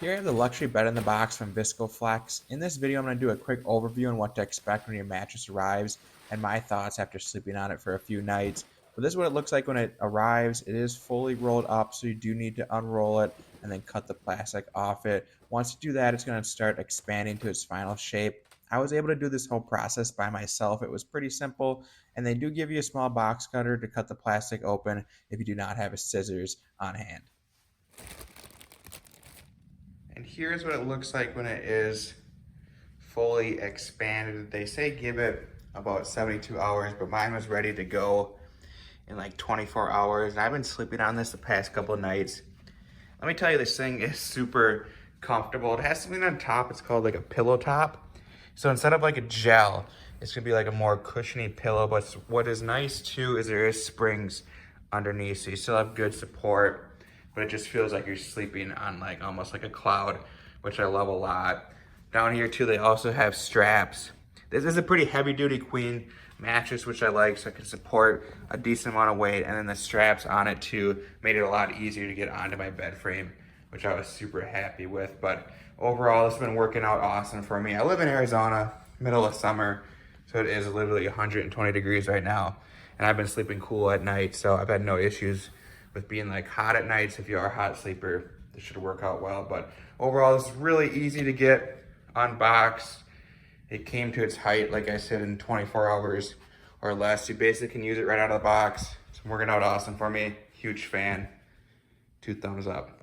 Here I have the luxury bed in the box from ViscoFlex. In this video, I'm going to do a quick overview on what to expect when your mattress arrives and my thoughts after sleeping on it for a few nights. But this is what it looks like when it arrives. It is fully rolled up, so you do need to unroll it and then cut the plastic off it. Once you do that, it's going to start expanding to its final shape. I was able to do this whole process by myself. It was pretty simple, and they do give you a small box cutter to cut the plastic open if you do not have a scissors on hand. And here's what it looks like when it is fully expanded. They say give it about 72 hours, but mine was ready to go in like 24 hours. And I've been sleeping on this the past couple of nights. Let me tell you, this thing is super comfortable. It has something on top. It's called like a pillow top. So instead of like a gel, it's gonna be like a more cushiony pillow. But what is nice too is there is springs underneath, so you still have good support, but it just feels like you're sleeping on like almost like a cloud, which I love a lot. Down here too, they also have straps. This is a pretty heavy duty queen mattress, which I like, so it can support a decent amount of weight. And then the straps on it too made it a lot easier to get onto my bed frame, which I was super happy with. But overall, it's been working out awesome for me. I live in Arizona, middle of summer, so it is literally 120 degrees right now. And I've been sleeping cool at night, so I've had no issues with being like hot at nights. If you are a hot sleeper, this should work out well. But overall, this is really easy to get unboxed. It came to its height, like I said, in 24 hours or less. You basically can use it right out of the box. It's working out awesome for me. Huge fan. 2 thumbs up.